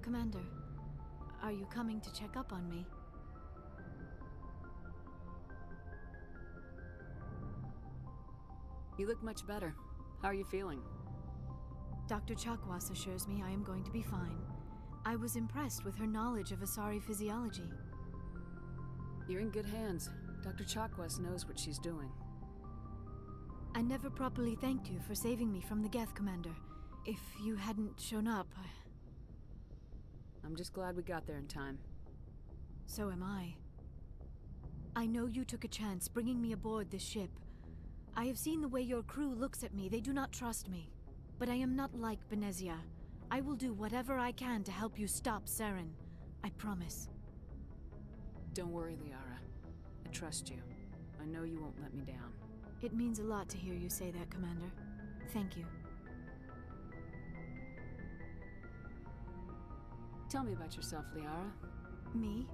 Commander, are you coming to check up on me? You look much better. How are you feeling? Dr. Chakwas assures me I am going to be fine. I was impressed with her knowledge of Asari physiology. You're in good hands. Dr. Chakwas knows what she's doing. I never properly thanked you for saving me from the Geth, Commander. If you hadn't shown up, I'm just glad we got there in time. So am I. I know you took a chance bringing me aboard this ship. I have seen the way your crew looks at me. They do not trust me. But I am not like Benezia. I will do whatever I can to help you stop Saren. I promise. Don't worry, Liara. I trust you. I know you won't let me down. It means a lot to hear you say that, Commander. Thank you. Tell me about yourself, Liara. Me?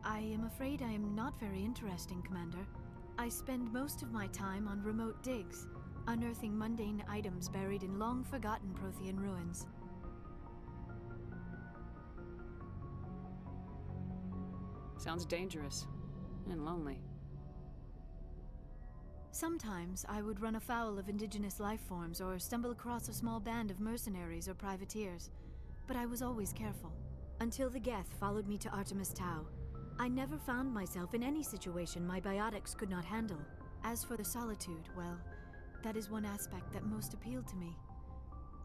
I am afraid I am not very interesting, Commander. I spend most of my time on remote digs, unearthing mundane items buried in long-forgotten Prothean ruins. Sounds dangerous. And lonely. Sometimes I would run afoul of indigenous life forms or stumble across a small band of mercenaries or privateers, but I was always careful. Until the Geth followed me to Artemis Tau, I never found myself in any situation my biotics could not handle. As for the solitude, well, that is one aspect that most appealed to me.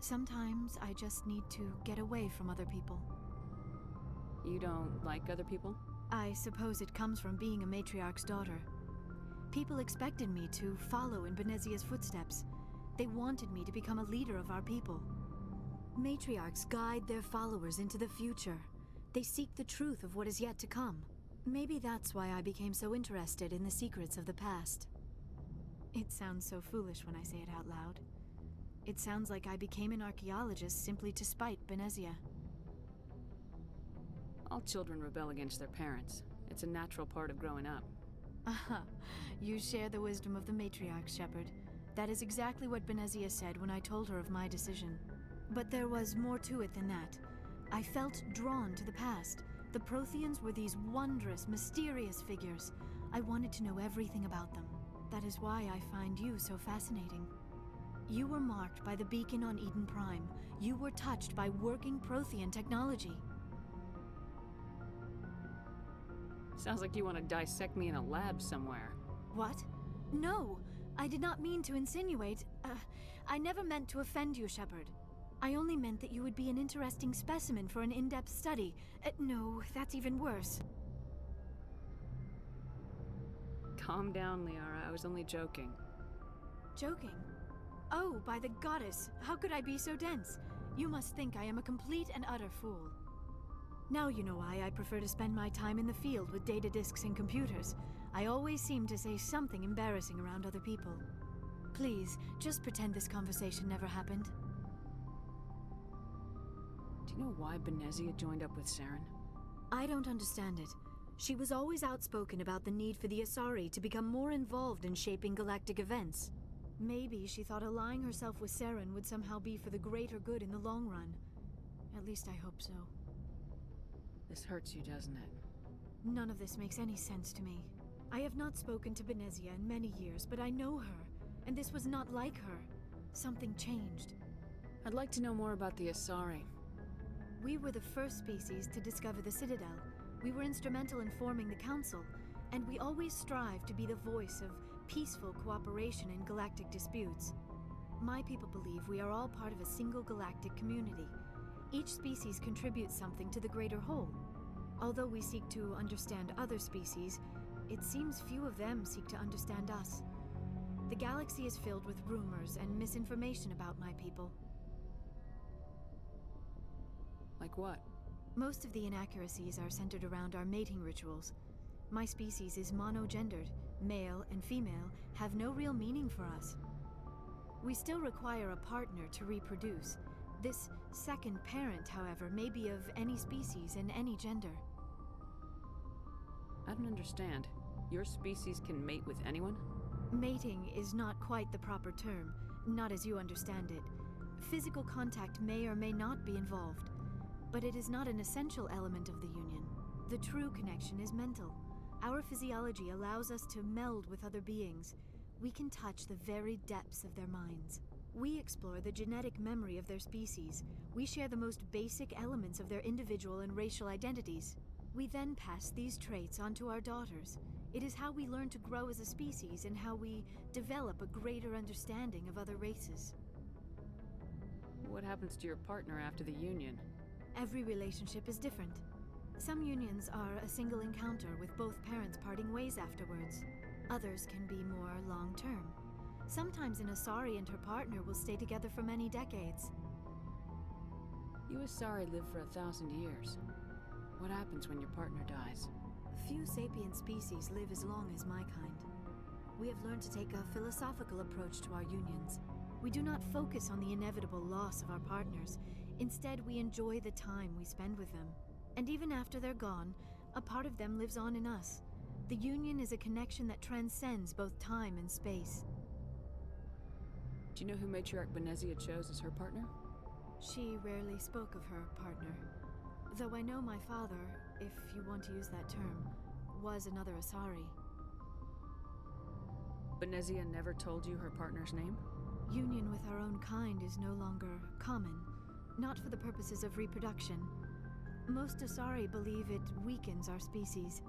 Sometimes I just need to get away from other people. You don't like other people? I suppose it comes from being a matriarch's daughter. People expected me to follow in Benezia's footsteps. They wanted me to become a leader of our people. Matriarchs guide their followers into the future. They seek the truth of what is yet to come. Maybe that's why I became so interested in the secrets of the past. It sounds so foolish when I say it out loud. It sounds like I became an archaeologist simply to spite Benezia. All children rebel against their parents. It's a natural part of growing up. Aha, you share the wisdom of the matriarch, Shepard. That is exactly what Benezia said when I told her of my decision. But there was more to it than that. I felt drawn to the past. The Protheans were these wondrous, mysterious figures. I wanted to know everything about them. That is why I find you so fascinating. You were marked by the beacon on Eden Prime. You were touched by working Prothean technology. Sounds like you want to dissect me in a lab somewhere. What? No! I did not mean to insinuate. I never meant to offend you, Shepard. I only meant that you would be an interesting specimen for an in-depth study. No, that's even worse. Calm down, Liara. I was only joking. Joking? Oh, by the goddess, how could I be so dense? You must think I am a complete and utter fool. Now you know why I prefer to spend my time in the field with data disks and computers. I always seem to say something embarrassing around other people. Please, just pretend this conversation never happened. Do you know why Benezia joined up with Saren? I don't understand it. She was always outspoken about the need for the Asari to become more involved in shaping galactic events. Maybe she thought allying herself with Saren would somehow be for the greater good in the long run. At least I hope so. This hurts you, doesn't it? None of this makes any sense to me. I have not spoken to Benezia in many years, but I know her, and this was not like her. Something changed. I'd like to know more about the Asari. We were the first species to discover the Citadel. We were instrumental in forming the Council, and we always strive to be the voice of peaceful cooperation in galactic disputes. My people believe we are all part of a single galactic community. Each species contributes something to the greater whole. Although we seek to understand other species, it seems few of them seek to understand us. The galaxy is filled with rumors and misinformation about my people. Like what? Most of the inaccuracies are centered around our mating rituals. My species is monogendered. Male and female have no real meaning for us. We still require a partner to reproduce. This second parent, however, may be of any species and any gender. I don't understand. Your species can mate with anyone? Mating is not quite the proper term, not as you understand it. Physical contact may or may not be involved. but it is not an essential element of the union. The true connection is mental. Our physiology allows us to meld with other beings. We can touch the very depths of their minds. We explore the genetic memory of their species. We share the most basic elements of their individual and racial identities. We then pass these traits on to our daughters. It is how we learn to grow as a species and how we develop a greater understanding of other races. What happens to your partner after the union? Every relationship is different. Some unions are a single encounter with both parents parting ways afterwards. Others can be more long-term. Sometimes an Asari and her partner will stay together for many decades. You Asari live for 1,000 years. What happens when your partner dies? Few sapient species live as long as my kind. We have learned to take a philosophical approach to our unions. We do not focus on the inevitable loss of our partners. Instead, we enjoy the time we spend with them. And even after they're gone, a part of them lives on in us. The union is a connection that transcends both time and space. Do you know who Matriarch Benezia chose as her partner? She rarely spoke of her partner. Though I know my father, if you want to use that term, was another Asari. Benezia never told you her partner's name? Union with our own kind is no longer common, not for the purposes of reproduction. Most Asari believe it weakens our species.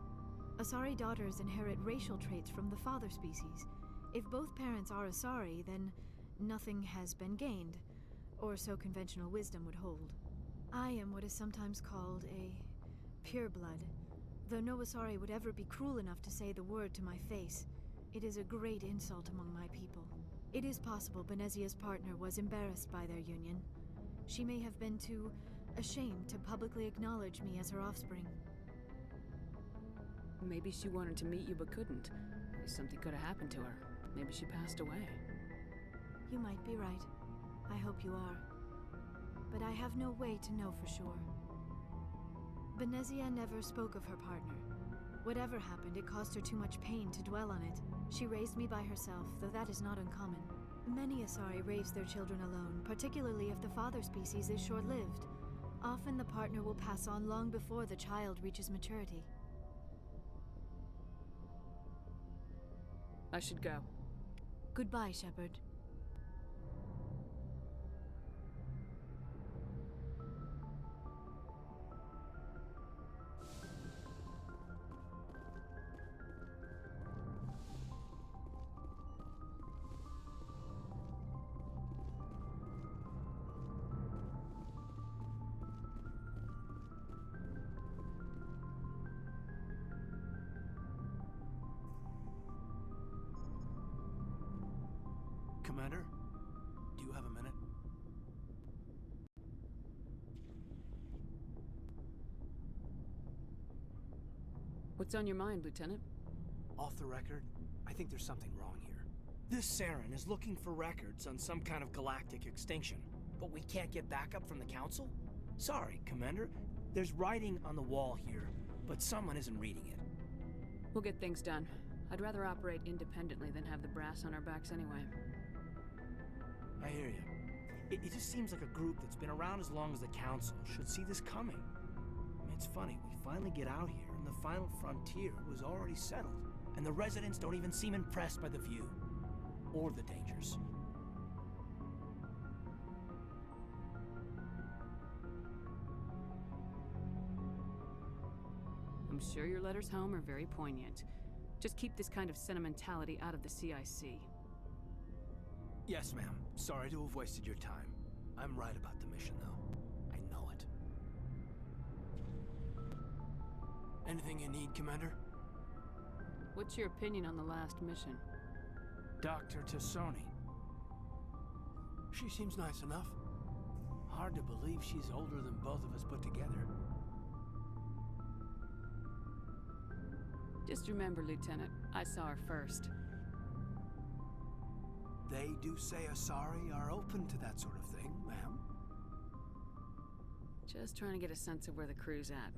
Asari daughters inherit racial traits from the father species. If both parents are Asari, then nothing has been gained, or so conventional wisdom would hold. I am what is sometimes called a pureblood, though no Asari would ever be cruel enough to say the word to my face. It is a great insult among my people. It is possible Benezia's partner was embarrassed by their union. She may have been too ashamed to publicly acknowledge me as her offspring. Maybe she wanted to meet you but couldn't. Something could have happened to her. Maybe she passed away. You might be right. I hope you are. But I have no way to know for sure. Benezia never spoke of her partner. Whatever happened, it caused her too much pain to dwell on it. She raised me by herself, though that is not uncommon. Many Asari raise their children alone, particularly if the father species is short-lived. Often the partner will pass on long before the child reaches maturity. I should go. Goodbye, Shepard. Commander, do you have a minute? What's on your mind, Lieutenant? Off the record, I think there's something wrong here. This Saren is looking for records on some kind of galactic extinction, but we can't get backup from the Council? Sorry, Commander. There's writing on the wall here, but someone isn't reading it. We'll get things done. I'd rather operate independently than have the brass on our backs anyway. I hear you. It just seems like a group that's been around as long as the Council should see this coming. I mean, it's funny, we finally get out here, and the final frontier was already settled, and the residents don't even seem impressed by the view. Or the dangers. I'm sure your letters home are very poignant. Just keep this kind of sentimentality out of the CIC. Yes, ma'am. Sorry to have wasted your time. I'm right about the mission, though. I know it. Anything you need, Commander? What's your opinion on the last mission? Dr. Tassoni. She seems nice enough. Hard to believe she's older than both of us put together. Just remember, Lieutenant, I saw her first. They do say Asari are open to that sort of thing, ma'am. Just trying to get a sense of where the crew's at.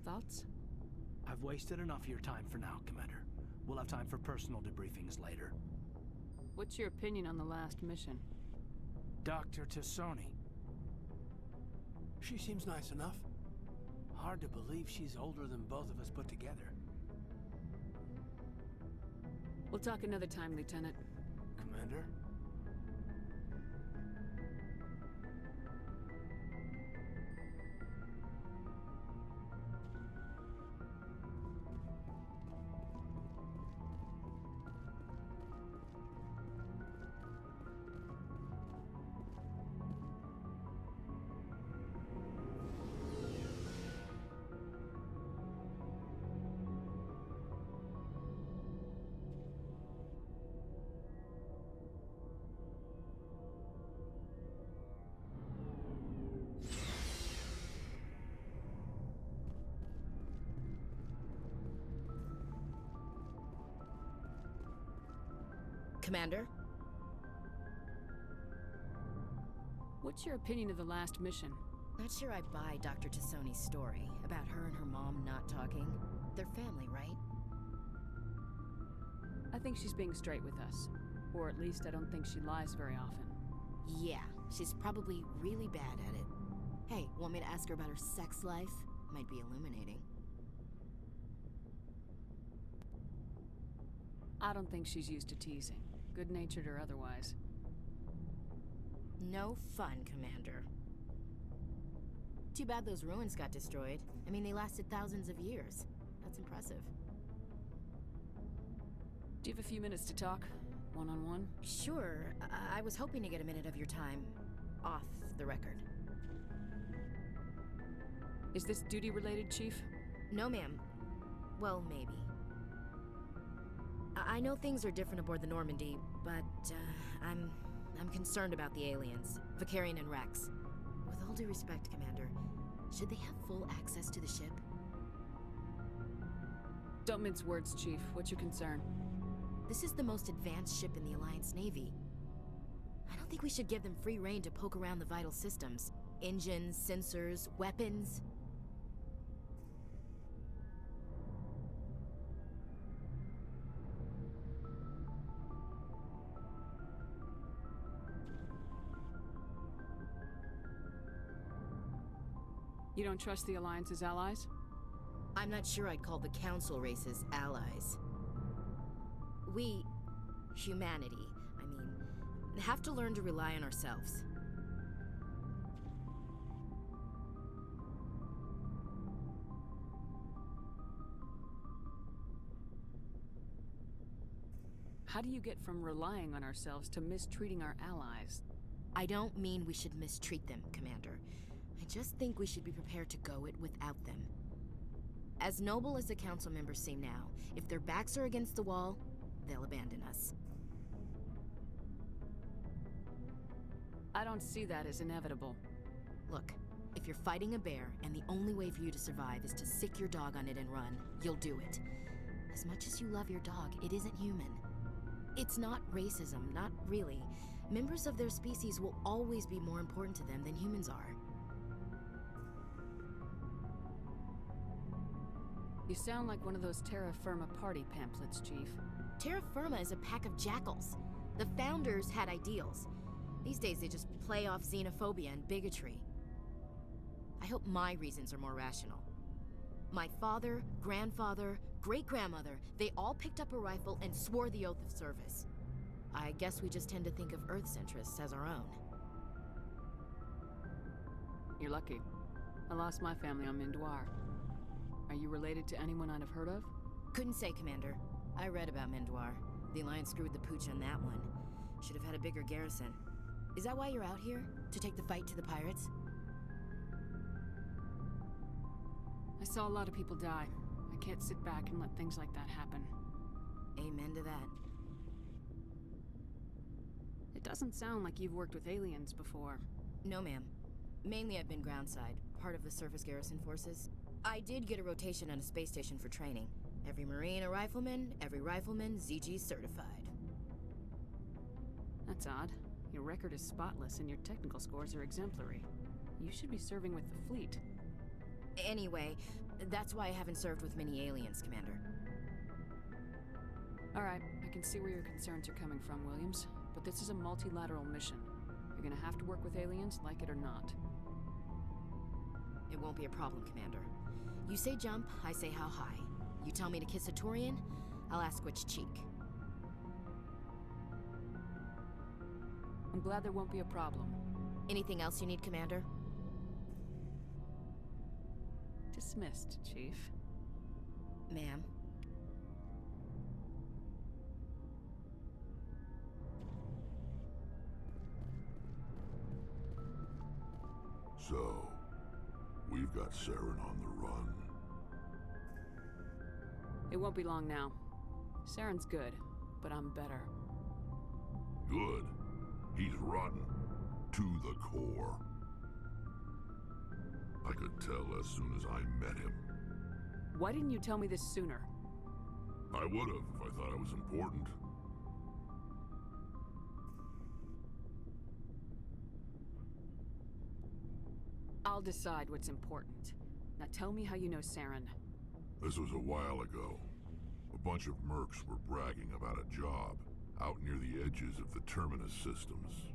Thoughts? I've wasted enough of your time for now, Commander. We'll have time for personal debriefings later. What's your opinion on the last mission? Dr. Tassoni. She seems nice enough. Hard to believe she's older than both of us put together. We'll talk another time, Lieutenant. Commander? Commander? What's your opinion of the last mission? Not sure I buy Dr. Tassoni's story about her and her mom not talking. They're family, right? I think she's being straight with us. Or at least I don't think she lies very often. Yeah, she's probably really bad at it. Hey, want me to ask her about her sex life? Might be illuminating. I don't think she's used to teasing, good-natured or otherwise. No fun, Commander. Too bad those ruins got destroyed. I mean, they lasted thousands of years. That's impressive. Do you have a few minutes to talk? One-on-one? Sure. I was hoping to get a minute of your time off the record. Is this duty-related, Chief? No, ma'am. Well, maybe. I know things are different aboard the Normandy, but I'm concerned about the aliens, Vakarian and Rex. With all due respect, Commander, should they have full access to the ship? Don't mince words, Chief. What's your concern? This is the most advanced ship in the Alliance Navy. I don't think we should give them free rein to poke around the vital systems. Engines, sensors, weapons. You don't trust the Alliance's allies? I'm not sure I'd call the Council races allies. We, humanity, have to learn to rely on ourselves. How do you get from relying on ourselves to mistreating our allies? I don't mean we should mistreat them, Commander. I just think we should be prepared to go it without them. As noble as the Council members seem now, if their backs are against the wall, they'll abandon us. I don't see that as inevitable. Look, if you're fighting a bear and the only way for you to survive is to sick your dog on it and run, you'll do it. As much as you love your dog, it isn't human. It's not racism, not really. Members of their species will always be more important to them than humans are. You sound like one of those Terra Firma party pamphlets, Chief. Terra Firma is a pack of jackals. The founders had ideals. These days they just play off xenophobia and bigotry. I hope my reasons are more rational. My father, grandfather, great-grandmother, they all picked up a rifle and swore the oath of service. I guess we just tend to think of Earth's interests as our own. You're lucky. I lost my family on Mindoir. Are you related to anyone I'd have heard of? Couldn't say, Commander. I read about Mindoir. The Alliance screwed the pooch on that one. Should have had a bigger garrison. Is that why you're out here? To take the fight to the pirates? I saw a lot of people die. I can't sit back and let things like that happen. Amen to that. It doesn't sound like you've worked with aliens before. No, ma'am. Mainly I've been groundside, part of the surface garrison forces. I did get a rotation on a space station for training. Every Marine a rifleman, every rifleman ZG certified. That's odd. Your record is spotless and your technical scores are exemplary. You should be serving with the fleet. Anyway, that's why I haven't served with many aliens, Commander. Alright, I can see where your concerns are coming from, Williams. But this is a multilateral mission. You're gonna have to work with aliens, like it or not. won't be a problem, Commander. You say jump, I say how high. You tell me to kiss a Turian, I'll ask which cheek. I'm glad there won't be a problem. Anything else you need, Commander? Dismissed, Chief. Ma'am. So, we've got Saren on the run. It won't be long now. Saren's good, but I'm better. Good. He's rotten. To the core. I could tell as soon as I met him. Why didn't you tell me this sooner? I would've if I thought it was important. I'll decide what's important. Now tell me how you know Saren. This was a while ago. A bunch of mercs were bragging about a job out near the edges of the Terminus systems.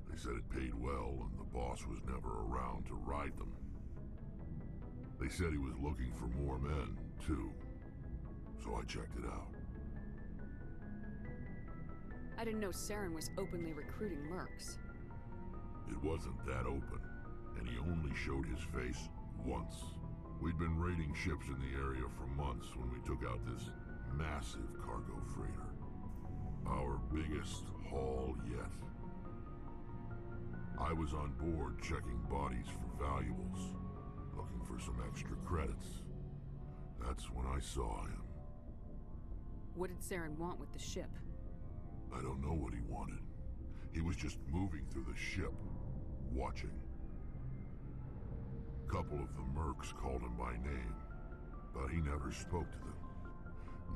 They said it paid well and the boss was never around to ride them. They said he was looking for more men, too. So I checked it out. I didn't know Saren was openly recruiting mercs. It wasn't that open, and he only showed his face once. We'd been raiding ships in the area for months when we took out this massive cargo freighter. Our biggest haul yet. I was on board checking bodies for valuables, looking for some extra credits. That's when I saw him. What did Saren want with the ship? I don't know what he wanted. He was just moving through the ship, watching. Couple of the mercs called him by name, but he never spoke to them.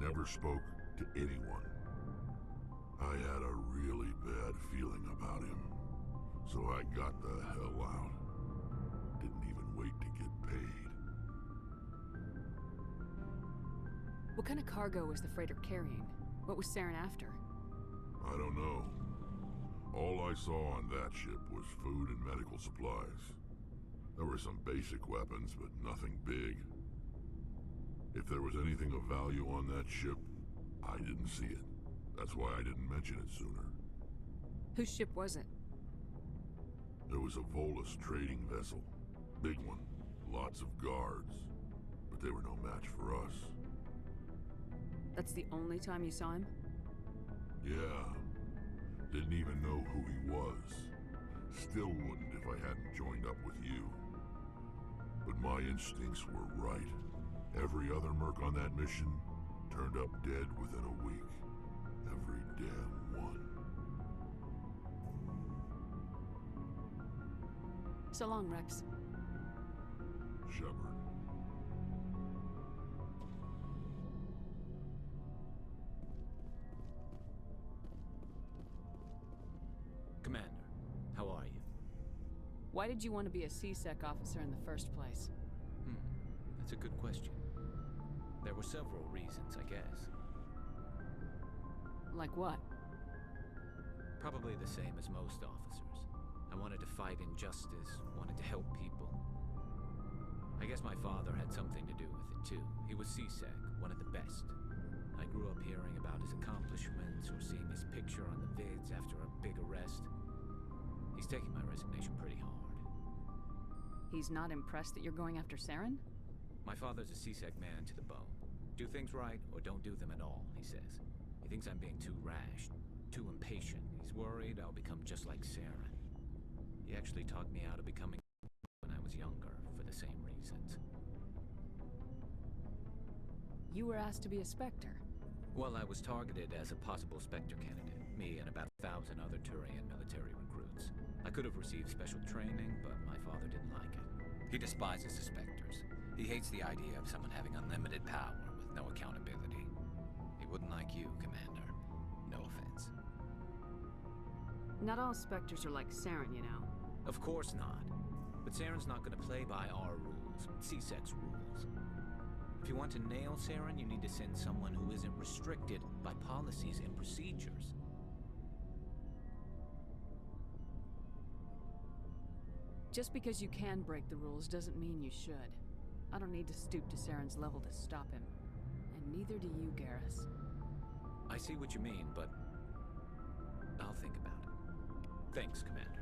Never spoke to anyone. I had a really bad feeling about him, so I got the hell out. Didn't even wait to get paid. What kind of cargo was the freighter carrying? What was Saren after? I don't know. All I saw on that ship was food and medical supplies. There were some basic weapons, but nothing big. If there was anything of value on that ship, I didn't see it. That's why I didn't mention it sooner. Whose ship was it? There was a Volus trading vessel. Big one. Lots of guards. But they were no match for us. That's the only time you saw him? Yeah. Didn't even know who he was. Still wouldn't if I hadn't joined up with you. But my instincts were right. Every other merc on that mission turned up dead within a week. Every damn one. So long, Rex. Shepard. Commander, how are you? Why did you want to be a C-Sec officer in the first place? That's a good question. There were several reasons, I guess. Like what? Probably the same as most officers. I wanted to fight injustice, wanted to help people. I guess my father had something to do with it too. He was C-Sec, one of the best. I grew up hearing about his accomplishments or seeing his picture on the vids after a big arrest. He's taking my resignation pretty hard. He's not impressed that you're going after Saren? My father's a C-Sec man to the bone. Do things right or don't do them at all, he says. He thinks I'm being too rash, too impatient. He's worried I'll become just like Saren. He actually talked me out of becoming when I was younger for the same reasons. You were asked to be a Spectre. Well, I was targeted as a possible Spectre candidate, me and about 1,000 other Turian military recruits. I could have received special training, but my father didn't like it. He despises the Spectres. He hates the idea of someone having unlimited power with no accountability. He wouldn't like you, Commander. No offense. Not all Spectres are like Saren, you know. Of course not. But Saren's not going to play by our rules, C-Sec's rules. If you want to nail Saren, you need to send someone who isn't restricted by policies and procedures. Just because you can break the rules doesn't mean you should. I don't need to stoop to Saren's level to stop him. And neither do you, Garrus. I see what you mean, but I'll think about it. Thanks, Commander.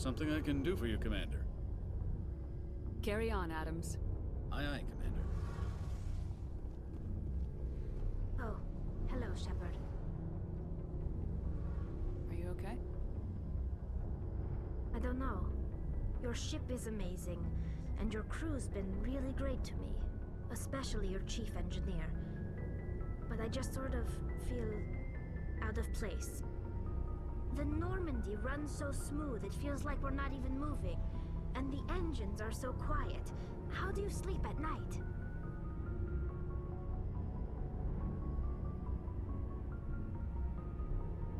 Something I can do for you, Commander. Carry on, Adams. Aye, aye, Commander. Oh, hello, Shepard. Are you okay? I don't know. Your ship is amazing, and your crew's been really great to me, especially your chief engineer. But I just sort of feel out of place. The Normandy runs so smooth it feels like we're not even moving, and the engines are so quiet. How do you sleep at night?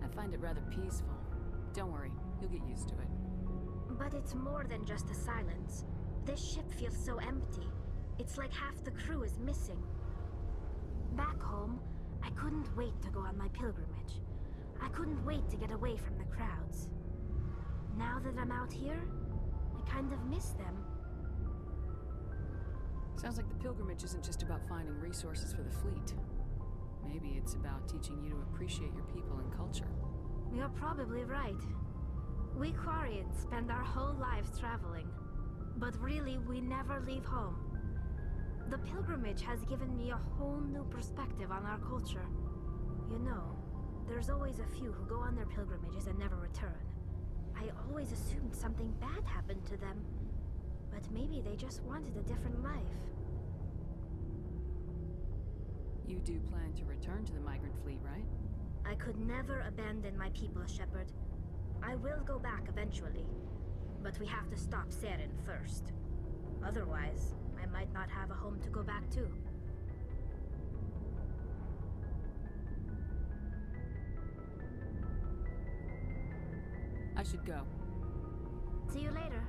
I find it rather peaceful. Don't worry, you'll get used to it. But it's more than just the silence. This ship feels so empty. It's like half the crew is missing. Back home, I couldn't wait to go on my pilgrimage. I couldn't wait to get away from the crowds. Now that I'm out here, I kind of miss them. Sounds like the pilgrimage isn't just about finding resources for the fleet. Maybe it's about teaching you to appreciate your people and culture. You're probably right. We Quarians spend our whole lives traveling, but really we never leave home. The pilgrimage has given me a whole new perspective on our culture. You know, there's always a few who go on their pilgrimages and never return. I always assumed something bad happened to them, but maybe they just wanted a different life. You do plan to return to the migrant fleet, right? I could never abandon my people, Shepard. I will go back eventually, but we have to stop Saren first. Otherwise, I might not have a home to go back to. I should go. See you later.